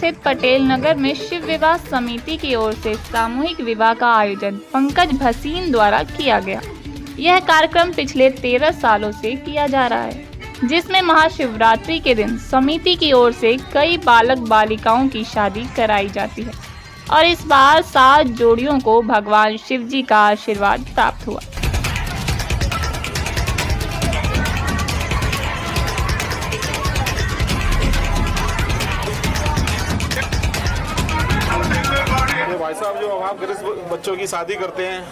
स्थित पटेल नगर में शिव विवाह समिति की ओर से सामूहिक विवाह का आयोजन पंकज भसीन द्वारा किया गया। यह कार्यक्रम पिछले 13 सालों से किया जा रहा है, जिसमें महाशिवरात्रि के दिन समिति की ओर से कई बालक बालिकाओं की शादी कराई जाती है और इस बार 7 जोड़ियों को भगवान शिव जी का आशीर्वाद प्राप्त हुआ। भाई साहब जो आप गरीब बच्चों की शादी करते हैं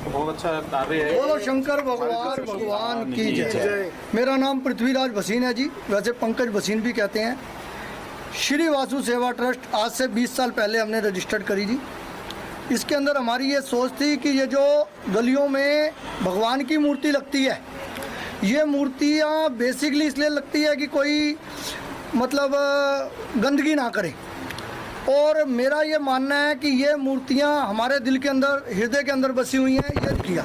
तो बहुत अच्छा कार्य है। बोलो शंकर भगवान की जय। मेरा नाम पृथ्वीराज भसीन है जी, वैसे पंकज भसीन भी कहते हैं। श्री वासु सेवा ट्रस्ट आज से 20 साल पहले हमने रजिस्टर्ड करी जी। इसके अंदर हमारी ये सोच थी कि ये जो गलियों में भगवान की मूर्ति लगती है, ये मूर्तियाँ बेसिकली इसलिए लगती है कि कोई मतलब गंदगी ना करे, और मेरा ये मानना है कि ये मूर्तियाँ हमारे दिल के अंदर, हृदय के अंदर बसी हुई हैं। ये किया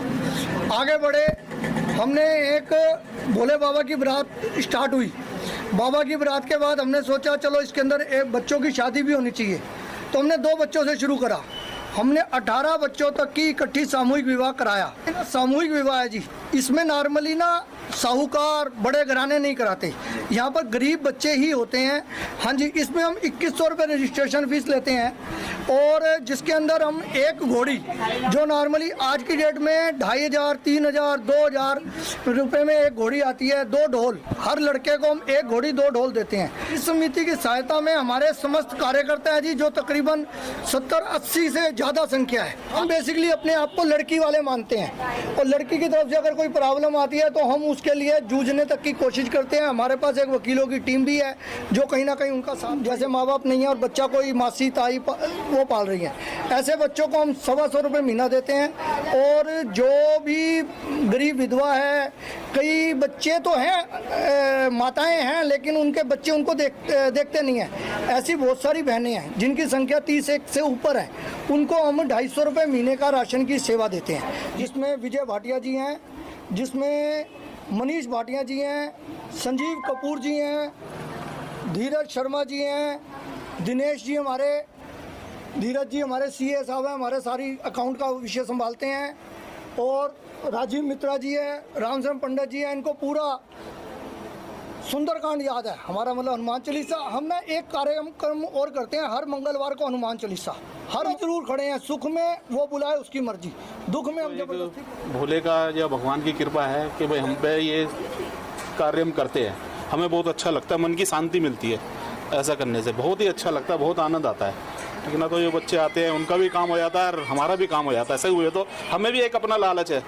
आगे बढ़े, हमने एक भोले बाबा की बारात स्टार्ट हुई। बाबा की बारात के बाद हमने सोचा चलो इसके अंदर एक बच्चों की शादी भी होनी चाहिए, तो हमने 2 बच्चों से शुरू करा। हमने 18 बच्चों तक की इकट्ठी सामूहिक विवाह कराया। सामूहिक विवाह है जी, इसमें नॉर्मली ना साहूकार बड़े घराने नहीं कराते, यहाँ पर गरीब बच्चे ही होते हैं। हाँ जी, इसमें हम 2100 रुपये रजिस्ट्रेशन फीस लेते हैं, और जिसके अंदर हम एक घोड़ी जो नॉर्मली आज की डेट में 2500, 3000, 2000 रुपये में एक घोड़ी आती है, 2 ढोल, हर लड़के को हम एक घोड़ी 2 ढोल देते हैं। इस समिति की सहायता में हमारे समस्त कार्यकर्ता हैं जी, जो तकरीबन 70-80 से ज़्यादा संख्या है। हम बेसिकली अपने आप को लड़की वाले मानते हैं, और लड़की की तरफ से अगर कोई प्रॉब्लम आती है तो हम उसके लिए जूझने तक की कोशिश करते हैं। हमारे पास एक वकीलों की टीम भी है जो कहीं ना कहीं उनका साथ, जैसे माँ बाप नहीं है और बच्चा कोई मासी ताई वो पाल रही है, ऐसे बच्चों को हम 125 रुपये महीना देते हैं। और जो भी गरीब विधवा है, कई बच्चे तो हैं, माताएं हैं, लेकिन उनके बच्चे उनको देखते नहीं हैं, ऐसी बहुत सारी बहनें हैं जिनकी संख्या 30 से ऊपर है, उनको हम 250 रुपये महीने का राशन की सेवा देते हैं। जिसमें विजय भाटिया जी हैं, जिसमें मनीष भाटिया जी हैं, संजीव कपूर जी हैं, धीरज शर्मा जी हैं, दिनेश जी हमारे, धीरज जी हमारे सीए साहब हैं, हमारे सारी अकाउंट का विषय संभालते हैं, और राजीव मित्रा जी है, रामचंद्र पंडित जी हैं। इनको पूरा सुंदरकांड याद है हमारा, मतलब हनुमान चालीसा। हम ना एक कार्यक्रम और करते हैं, हर मंगलवार को हनुमान चालीसा। हर जरूर खड़े हैं, सुख में वो बुलाए उसकी मर्जी, दुख में हम जबरदस्ती। भोले का या भगवान की कृपा है कि भाई हम पे ये कार्य हम करते हैं, हमें बहुत अच्छा लगता है, मन की शांति मिलती है ऐसा करने से, बहुत ही अच्छा लगता है, बहुत आनंद आता है। लेकिन ना तो ये बच्चे आते हैं, उनका भी काम हो जाता है और हमारा भी काम हो जाता है। ऐसा हुए तो हमें भी एक अपना लालच है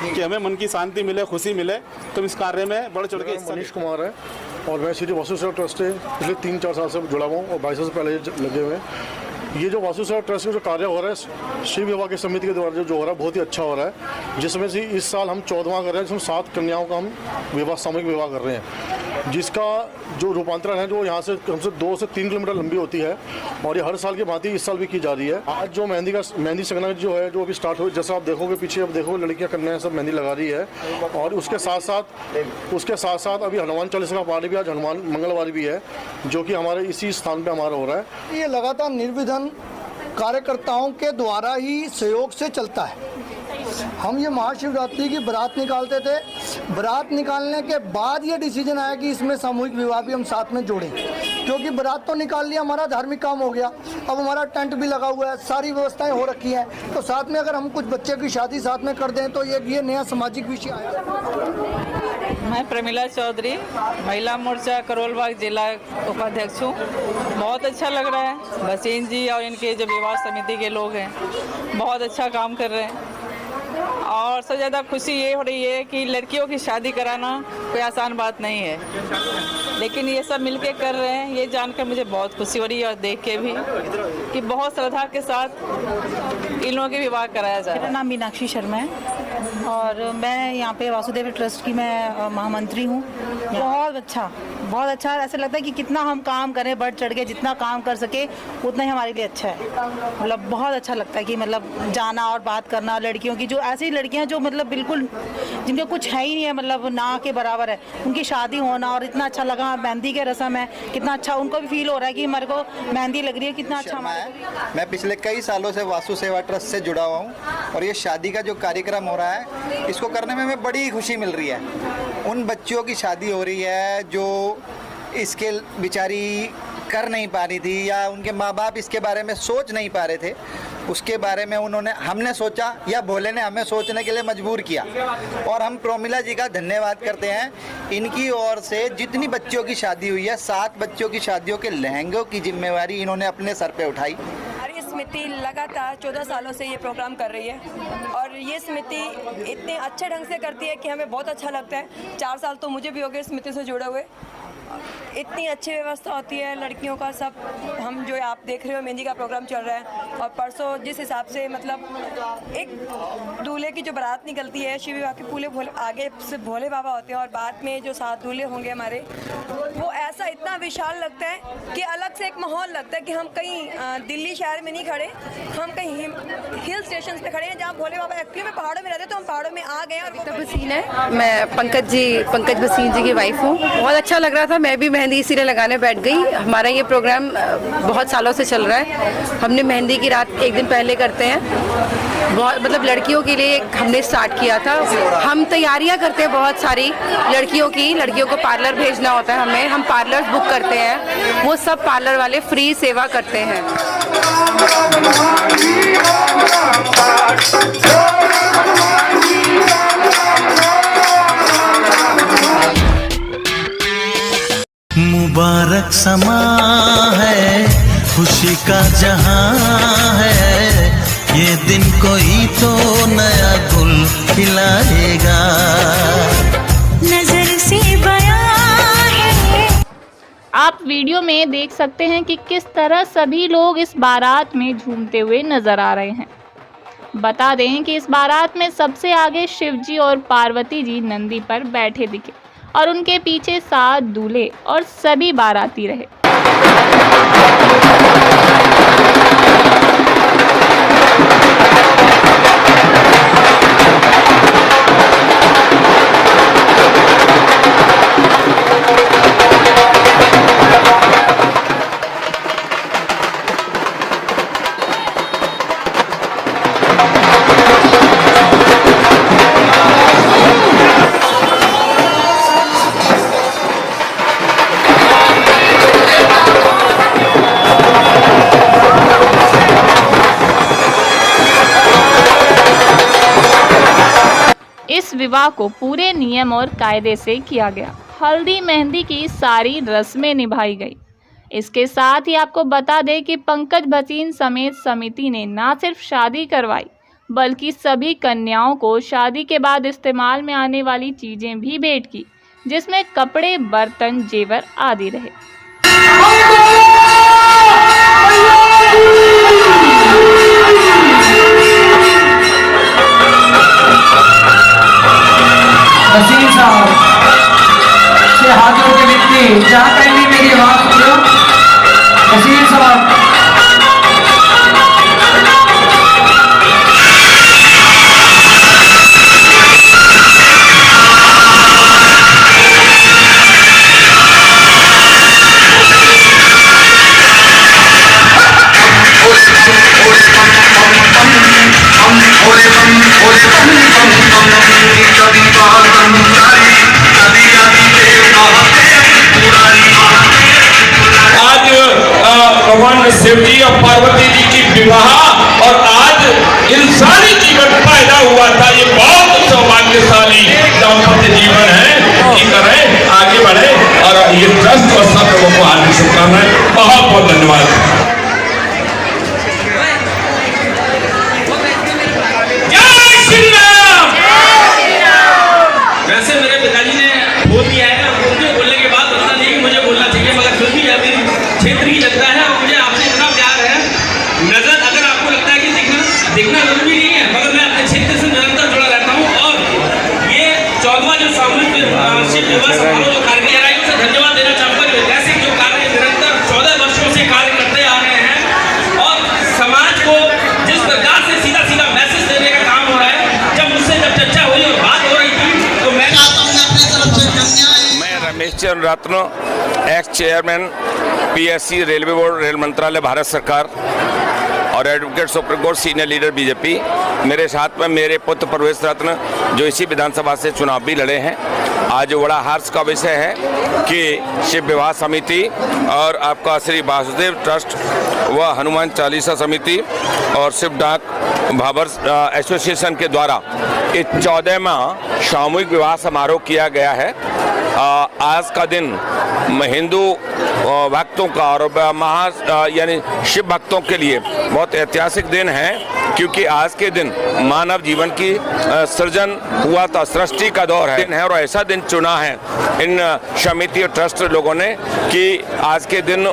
कि हमें मन की शांति मिले, खुशी मिले, तो इस कार्य में बढ़ चढ़ के। मनीष कुमार है और मैं श्री वासु सेवा ट्रस्ट से पिछले 3-4 साल से जुड़ा हुआ हूँ, और 22 साल से पहले लगे हुए हैं। ये जो वासु सेवा ट्रस्ट का जो कार्य हो रहा है शिव विवाह की समिति के द्वारा जो हो रहा है, बहुत ही अच्छा हो रहा है, जिसमें से इस साल हम 14वां कर रहे हैं, जिसमें 7 कन्याओं का हम विवाह, सामूहिक विवाह कर रहे हैं, जिसका जो रूपांतरण है जो यहाँ से हमसे 2 से 3 किलोमीटर लंबी होती है, और ये हर साल की भांति इस साल भी की जा रही है। आज जो मेहंदी संगना जो है, जो अभी स्टार्ट हुई, जैसा आप देखोगे पीछे, अब देखो लड़कियाँ कन्याएं सब मेहंदी लगा रही है, और उसके साथ साथ अभी हनुमान चालीसा का पाठ भी आज हनुमान मंगलवार भी है, जो कि हमारे इसी स्थान पे हमारा हो रहा है। ये लगातार निर्विघ्न कार्यकर्ताओं के द्वारा ही सहयोग से चलता है। हम ये महाशिवरात्रि की बारात निकालते थे, बारात निकालने के बाद ये डिसीजन आया कि इसमें सामूहिक विवाह भी हम साथ में जोड़ें, क्योंकि बारात तो निकाल लिया, हमारा धार्मिक काम हो गया, अब हमारा टेंट भी लगा हुआ है, सारी व्यवस्थाएं हो रखी हैं, तो साथ में अगर हम कुछ बच्चे की शादी साथ में कर दें तो ये नया सामाजिक विषय आया। मैं प्रमिला चौधरी, महिला मोर्चा करोलबाग जिला उपाध्यक्ष हूँ। बहुत अच्छा लग रहा है, भसीन जी और इनके जो विवाह समिति के लोग हैं बहुत अच्छा काम कर रहे हैं, और सबसे ज़्यादा खुशी ये हो रही है कि लड़कियों की शादी कराना कोई आसान बात नहीं है, लेकिन ये सब मिलके कर रहे हैं, ये जानकर मुझे बहुत खुशी हो रही है, और देख के भी कि बहुत श्रद्धा के साथ इन लोगों के विवाह कराया जाए। मेरा नाम मीनाक्षी शर्मा है। और मैं यहाँ पे वासुदेव ट्रस्ट की मैं महामंत्री हूँ। बहुत अच्छा ऐसा लगता है कि कितना हम काम करें, बढ़ चढ़ के जितना काम कर सके उतना ही हमारे लिए अच्छा है। मतलब बहुत अच्छा लगता है कि मतलब जाना और बात करना लड़कियों की, जो ऐसी लड़कियाँ जो मतलब बिल्कुल जिनका कुछ है ही नहीं है, मतलब ना के बराबर है, उनकी शादी होना और इतना अच्छा लगा। मेहंदी के रस्म है, कितना अच्छा उनको भी फील हो रहा है कि हमारे को मेहंदी लग रही है, कितना अच्छा हमारे। मैं पिछले कई सालों से वासु सेवा ट्रस्ट से जुड़ा हुआ हूँ और ये शादी का जो कार्यक्रम हो रहा है इसको करने में हमें बड़ी खुशी मिल रही है। उन बच्चियों की शादी हो रही है जो इसके बेचारी कर नहीं पा रही थी या उनके माँ बाप इसके बारे में सोच नहीं पा रहे थे, उसके बारे में हमने सोचा या भोले ने हमें सोचने के लिए मजबूर किया। और हम प्रोमिला जी का धन्यवाद करते हैं। इनकी ओर से जितनी बच्चियों की शादी हुई है, 7 बच्चियों की शादियों के लहंगों की जिम्मेवारी इन्होंने अपने सर पे उठाई। हमारी समिति लगातार 14 सालों से ये प्रोग्राम कर रही है और ये समिति इतने अच्छे ढंग से करती है कि हमें बहुत अच्छा लगता है। 4 साल तो मुझे भी हो गए समिति से जुड़े हुए। इतनी अच्छी व्यवस्था होती है लड़कियों का, सब हम जो आप देख रहे हो मेहंदी का प्रोग्राम चल रहा है और परसों जिस हिसाब से मतलब एक दूल्हे की जो बारात निकलती है, शिव विवाह के पूरे भोले आगे से भोले बाबा होते हैं और बाद में जो 7 दूल्हे होंगे हमारे, वो ऐसा इतना विशाल लगता है कि अलग से एक माहौल लगता है कि हम कहीं दिल्ली शहर में नहीं खड़े, हम कहीं हिल स्टेशन पे खड़े हैं जहाँ भोले बाबा एक्चुअली में पहाड़ों में रहते, तो हम पहाड़ों में आ गए। और भसीन है, मैं पंकज भसीन जी की वाइफ हूँ। बहुत अच्छा लग रहा था, मैं भी मेहंदी इसीलिए लगाने बैठ गई। हमारा ये प्रोग्राम बहुत सालों से चल रहा है। हमने मेहंदी की रात एक दिन पहले करते हैं, बहुत मतलब लड़कियों के लिए हमने स्टार्ट किया था। हम तैयारियां करते हैं बहुत सारी लड़कियों को पार्लर भेजना होता है हमें, हम पार्लर्स बुक करते हैं, वो सब पार्लर वाले फ्री सेवा करते हैं। मुबारक समा है, खुशी का जहां है, ये दिन कोई तो नया गुल खिलाएगा, नजर से बयां है। आप वीडियो में देख सकते हैं कि किस तरह सभी लोग इस बारात में झूमते हुए नजर आ रहे हैं। बता दें कि इस बारात में सबसे आगे शिवजी और पार्वती जी नंदी पर बैठे दिखे और उनके पीछे 7 दूल्हे और सभी बाराती रहे। इस विवाह को पूरे नियम और कायदे से किया गया। हल्दी मेहंदी की सारी रस्में निभाई गई। इसके साथ ही आपको बता दें कि पंकज भसीन समेत समिति ने न सिर्फ शादी करवाई बल्कि सभी कन्याओं को शादी के बाद इस्तेमाल में आने वाली चीजें भी भेंट की, जिसमें कपड़े, बर्तन, जेवर आदि रहे। वसीम साहब से हाथ जोड़ के विनती, जहाँ कहीं भी मेरी आवाज सुनो, वसीम साहब। भगवान शिव जी और पार्वती जी की विवाह और आज इंसानी जीवन पैदा हुआ था। ये बहुत सौभाग्यशाली दाम्पत्य जीवन है कि करें, आगे बढ़े और ये ट्रस्ट और सब लोगों को हार्दिक शुभकामनाएं। बहुत बहुत धन्यवाद। वैसे मेरे पिताजी ने बोल दिया है, उनके बोलने के बाद पता नहीं कि मुझे बोलना चाहिए, मगर फिर भी अभी क्षेत्र ही लगता है और मुझे आपसे इतना प्यार है। नजर अगर आपको लगता है कि देखना जरूरी नहीं है, मगर मैं अपने क्षेत्र से निरंतर जुड़ा रहता हूँ शिव विवाह समारोह जो कार्य किया जा रहा है उसे धन्यवाद देना चाहूँगा। ऐसे जो कार्य निरंतर 14 वर्षों से कार्य करते आ रहे हैं और समाज को जिस प्रकार से सीधा सीधा मैसेज देने का काम हो रहा है। जब मुझसे चर्चा हुई और बात हो रही थी तो मैं Ramesh Chandra Ratna, ex chairman PSC railway board, रेल मंत्रालय, भारत सरकार और advocate Supreme Court, senior leader BJP. मेरे साथ में मेरे पुत्र प्रवेश रत्न जो इसी विधानसभा से चुनाव भी लड़े हैं। आज बड़ा हर्ष का विषय है कि शिव विवाह समिति और आपका श्री वासुदेव ट्रस्ट व हनुमान चालीसा समिति और शिव डाक भाबर एसोसिएशन के द्वारा इस 14वां सामूहिक विवाह समारोह किया गया है। आज का दिन हिंदू भक्तों का और यानी शिव भक्तों के लिए बहुत ऐतिहासिक दिन है, क्योंकि आज के दिन मानव जीवन की सृजन हुआ था, सृष्टि का दौर है और ऐसा दिन चुना है इन समिति और ट्रस्ट लोगों ने कि आज के दिन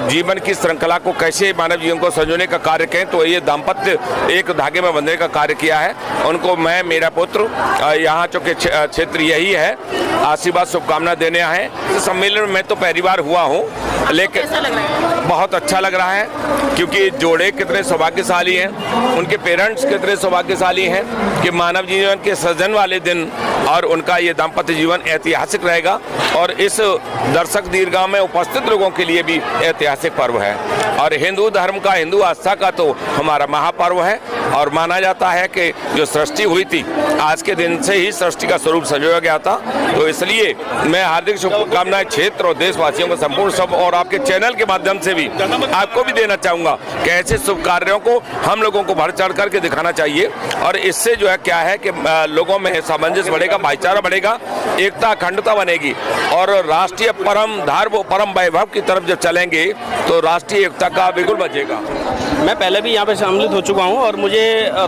जीवन की श्रृंखला को कैसे मानव जीवन को संजोने का कार्य करें। तो ये दाम्पत्य एक धागे में बंधने का कार्य किया है। उनको मैं, मेरा पुत्र, यहाँ चूँकि क्षेत्र यही है, आशीर्वाद शुभकामना देने आए। सम्मेलन में मैं तो पहली बार हुआ हूँ, लेकिन बहुत अच्छा लग रहा है क्योंकि जोड़े कितने सौभाग्यशाली हैं, उनके पेरेंट्स कितने सौभाग्यशाली हैं कि मानव जीवन के सृजन वाले दिन और उनका ये दाम्पत्य जीवन ऐतिहासिक रहेगा और इस दर्शक दीर्घा में उपस्थित लोगों के लिए भी ऐतिहासिक पर्व है। और हिंदू धर्म का, हिंदू आस्था का तो हमारा महापर्व है और माना जाता है कि जो सृष्टि हुई थी आज के दिन से ही सृष्टि का स्वरूप संजोया गया था। तो इसलिए मैं हार्दिक शुभकामनाएं क्षेत्र और देशवासियों को संपूर्ण सब और आपके चैनल के माध्यम से भी आपको भी देना चाहूँगा कि ऐसे शुभ कार्यों को हम लोगों को बढ़ चढ़ करके दिखाना चाहिए और इससे जो है क्या है कि लोगों में सामंजस्य बढ़ेगा, भाईचारा बढ़ेगा, एकता अखंडता बनेगी और राष्ट्रीय परम वैभव की तरफ जब चलेंगे तो राष्ट्रीय एकता का बिल्कुल बचेगा। मैं पहले भी यहाँ पे शामिल हो चुका हूँ और मुझे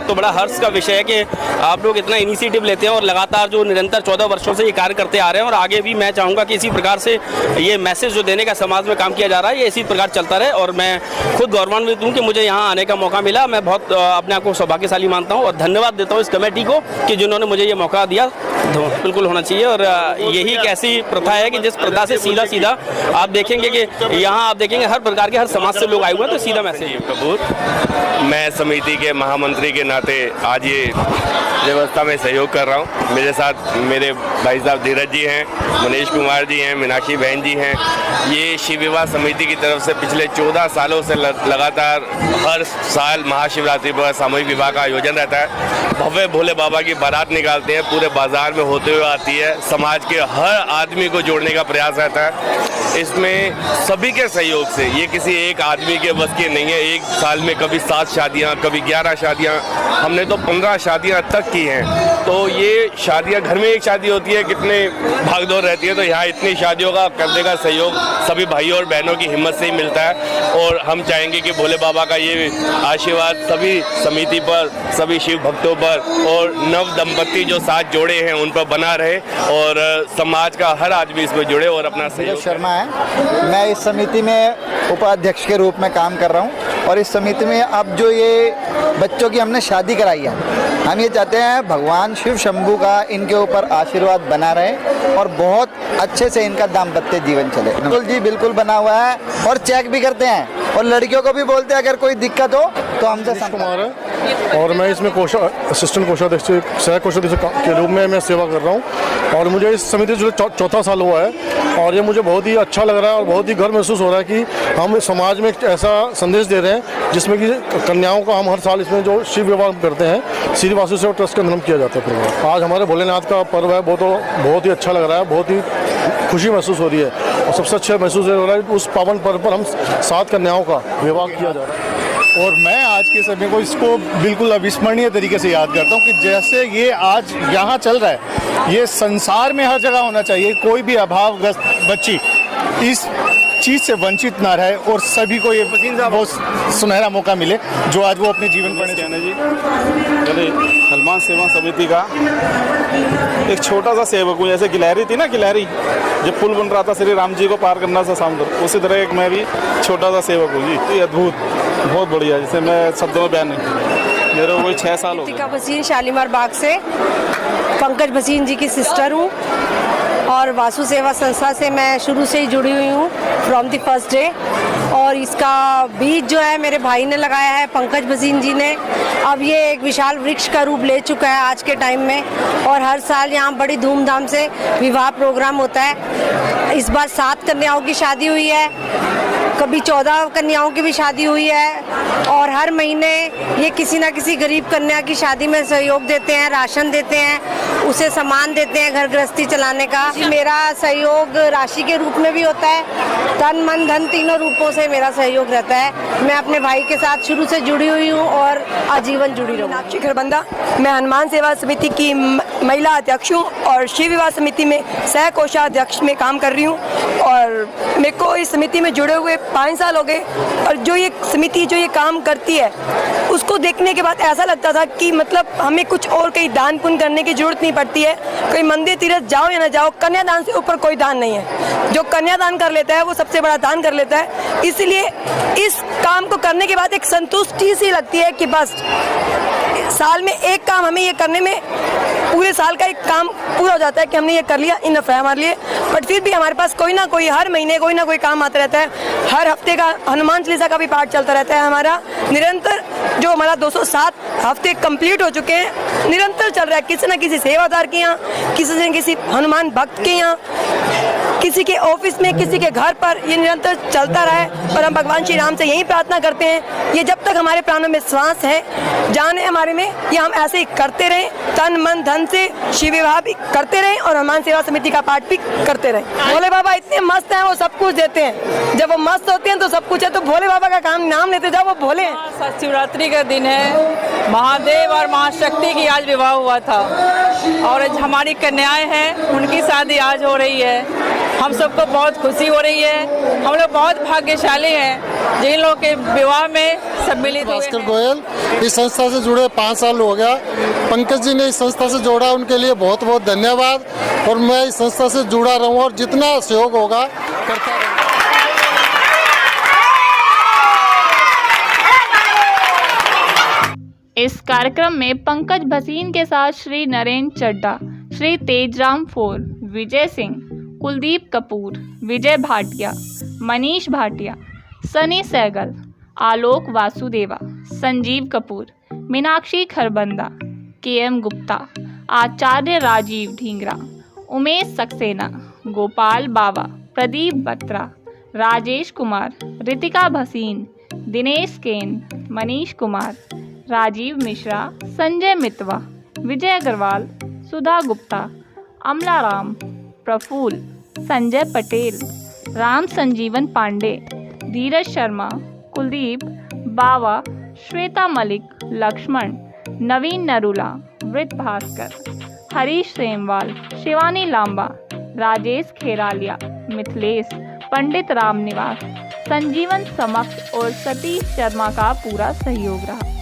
तो बड़ा हर्ष का विषय है कि आप लोग इतना इनिशिएटिव लेते हैं और लगातार जो निरंतर 14 वर्षों से ये कार्य करते आ रहे हैं और आगे भी मैं चाहूँगा कि इसी प्रकार से ये मैसेज जो देने का समाज में काम किया जा रहा है ये इसी प्रकार चलता रहे। और मैं खुद गौरवान्वित हूँ कि मुझे यहाँ आने का मौका मिला। मैं बहुत अपने आप को सौभाग्यशाली मानता हूँ और धन्यवाद देता हूँ इस कमेटी को कि जिन्होंने मुझे ये मौका दिया। बिल्कुल होना चाहिए और यही एक ऐसी प्रथा है कि जिस प्रथा से सीधा सीधा आप देखेंगे कि यहाँ आप देखेंगे हर प्रकार के हर समाज से लोग आए हुए हैं। तो सीधा मैसेज कपूर, मैं समिति के महामंत्री के नाते आज ये व्यवस्था में सहयोग कर रहा हूँ। मेरे साथ मेरे भाई साहब धीरज जी हैं, मनीष कुमार जी हैं, मीनाक्षी बहन जी हैं। ये शिव विवाह समिति की तरफ से पिछले 14 सालों से लगातार हर साल महाशिवरात्रि पर सामूहिक विवाह का आयोजन रहता है। भव्य भोले बाबा की बारात निकालते हैं, पूरे बाजार में होते हुए आती है, समाज के हर आदमी को जोड़ने का प्रयास रहता है। इसमें सभी के सहयोग से, ये किसी एक आदमी के बस की नहीं है। एक साल में कभी 7 शादियाँ, कभी 11 शादियाँ, हमने तो 15 शादियाँ तक की हैं। तो ये शादियाँ, घर में एक शादी होती है, कितने भागदौड़ रहती है, तो यहाँ इतनी शादियों का करने का सहयोग सभी भाइयों और बहनों की हिम्मत से ही मिलता है। और हम चाहेंगे कि भोले बाबा का ये आशीर्वाद सभी समिति पर, सभी शिव भक्तों पर और नव दंपति जो साथ जोड़े हैं उन पर बना रहे और समाज का हर आदमी इसमें जुड़े और अपना सहयोग। शर्मा है, मैं इस समिति में उपाध्यक्ष के रूप में काम कर रहा हूँ और इस समिति में अब जो ये बच्चों की हमने शादी कराई है, हम ये चाहते हैं भगवान शिव शंभू का इनके ऊपर आशीर्वाद बना रहे और बहुत अच्छे से इनका दाम्पत्य जीवन चले। बिल्कुल जी, बिल्कुल बना हुआ है और चेक भी करते हैं और लड़कियों को भी बोलते हैं अगर कोई दिक्कत हो तो हमसे कुमार है और मैं इसमें असिस्टेंट कोषाध्यक्ष, सह कोषाध्यक्ष के रूप में मैं सेवा कर रहा हूँ और मुझे इस समिति से 4था साल हुआ है और ये मुझे बहुत ही अच्छा लग रहा है और बहुत ही गर्व महसूस हो रहा है कि हम समाज में एक ऐसा संदेश दे रहे हैं जिसमें कि कन्याओं का हम हर साल इसमें जो शिव विवाह करते हैं श्री वासुदेव ट्रस्ट के अंदर किया जाता है प्रोग्राम। आज हमारे भोलेनाथ का पर्व है, वो तो बहुत ही अच्छा लग रहा है, बहुत ही खुशी महसूस हो रही है और सबसे अच्छा महसूस हो रहा है उस पावन पर्व पर हम 7 कन्याओं का विवाह किया जा रहा है। और मैं आज के समय को इसको बिल्कुल अविस्मरणीय तरीके से याद करता हूँ कि जैसे ये आज यहाँ चल रहा है, ये संसार में हर जगह होना चाहिए। कोई भी अभावग्रस्त बच्ची इस चीज़ से वंचित ना रहे और सभी को ये वो सुनहरा मौका मिले जो आज वो अपने जीवन पर जी। हनुमान सेवा समिति का एक छोटा सा सेवक हूँ। जैसे गिलहरी थी ना, गिलहरी जब पुल बन रहा था श्री राम जी को पार करना था समुद्र, उसी तरह एक मैं भी छोटा सा सेवक हूँ जी। ये अद्भुत, बहुत बढ़िया, जैसे मैं शब्दों में बयान नहीं। मेरे को कोई 6 साल हो गए। भसीन शालीमार बाग से पंकज भसीन जी की सिस्टर हूँ और वासु सेवा संस्था से मैं शुरू से ही जुड़ी हुई हूँ फ्रॉम द फर्स्ट डे। और इसका बीज जो है मेरे भाई ने लगाया है, पंकज भसीन जी ने। अब ये एक विशाल वृक्ष का रूप ले चुका है आज के टाइम में, और हर साल यहाँ बड़ी धूमधाम से विवाह प्रोग्राम होता है। इस बार 7 कन्याओं की शादी हुई है, कभी 14 कन्याओं की भी शादी हुई है, और हर महीने ये किसी ना किसी गरीब कन्या की शादी में सहयोग देते हैं, राशन देते हैं, उसे सामान देते हैं घर गृहस्थी चलाने का। मेरा सहयोग राशि के रूप में भी होता है, तन मन धन तीनों रूपों से मेरा सहयोग रहता है। मैं अपने भाई के साथ शुरू से जुड़ी हुई हूँ और आजीवन जुड़ी रहूँगी। मीनाक्षी खरबंदा, मैं हनुमान सेवा समिति की महिला अध्यक्ष हूँ और शिव विवाह समिति में सह कोषाध्यक्ष में काम कर रही हूँ। और मेरे को इस समिति में जुड़े हुए 5 साल हो गए, और जो ये समिति जो ये काम करती है उसको देखने के बाद ऐसा लगता था कि मतलब हमें कुछ और कहीं दान पुण्य करने की जरूरत नहीं पड़ती है। कोई मंदिर तीर्थ जाओ या ना जाओ, कन्यादान से ऊपर कोई दान नहीं है। जो कन्यादान कर लेता है वो सबसे बड़ा दान कर लेता है। इसलिए इस काम को करने के बाद एक संतुष्टि सी लगती है कि बस साल में एक काम हमें ये करने में पूरे साल का एक काम पूरा हो जाता है कि हमने ये कर लिया, इनफ है हमारे लिए। बट फिर भी हमारे पास कोई ना कोई हर महीने कोई ना कोई काम आता रहता है। हर हफ्ते का हनुमान चालीसा का भी पाठ चलता रहता है हमारा निरंतर। जो हमारा 207 हफ्ते कंप्लीट हो चुके हैं, निरंतर चल रहा है किसी न किसी सेवादार के यहाँ, किसी न किसी हनुमान भक्त के यहाँ, किसी के ऑफिस में, किसी के घर पर, ये निरंतर चलता रहा है। और हम भगवान श्री राम से यही प्रार्थना करते हैं, ये जब तक हमारे प्राणों में श्वास है, जान है हमारे में, ये हम ऐसे ही करते रहें, तन मन धन से शिव विवाह भी करते रहें और हनुमान सेवा समिति का पाठ भी करते रहें। भोले बाबा इतने मस्त हैं, वो सब कुछ देते हैं। जब वो मस्त होते हैं तो सब कुछ है। तो भोले बाबा का काम नाम लेते जाओ, वो भोले हैं। शिवरात्रि का दिन है, महादेव और महाशक्ति की आज विवाह हुआ था, और हमारी कन्याएं हैं, उनकी शादी आज हो रही है। हम सबको बहुत खुशी हो रही है। हम लोग बहुत भाग्यशाली हैं जिन लोगों के विवाह में सम्मिलित हुए हैं। भास्कर गोयल, इस संस्था से जुड़े 5 साल हो गया। पंकज जी ने इस संस्था से जोड़ा, उनके लिए बहुत बहुत धन्यवाद। और मैं इस संस्था से जुड़ा रहूं और जितना सहयोग होगा करता रहूंगा। इस कार्यक्रम में पंकज भसीन के साथ श्री नरेंद्र चड्डा, श्री तेजराम फोर, विजय सिंह, कुलदीप कपूर, विजय भाटिया, मनीष भाटिया, सनी सहगल, आलोक वासुदेवा, संजीव कपूर, मीनाक्षी खरबंदा, KM गुप्ता, आचार्य राजीव ढींगरा, उमेश सक्सेना, गोपाल बावा, प्रदीप बत्रा, राजेश कुमार, रितिका भसीन, दिनेश केन, मनीष कुमार, राजीव मिश्रा, संजय मितवा, विजय अग्रवाल, सुधा गुप्ता, अमला राम, प्रफुल्ल, संजय पटेल, राम संजीवन पांडे, धीरज शर्मा, कुलदीप बावा, श्वेता मलिक, लक्ष्मण, नवीन नरूला, वृत भास्कर, हरीश सेमवाल, शिवानी लांबा, राजेश खेरालिया, मिथिलेश, पंडित राम निवास, संजीवन समक्ष और सतीश शर्मा का पूरा सहयोग रहा।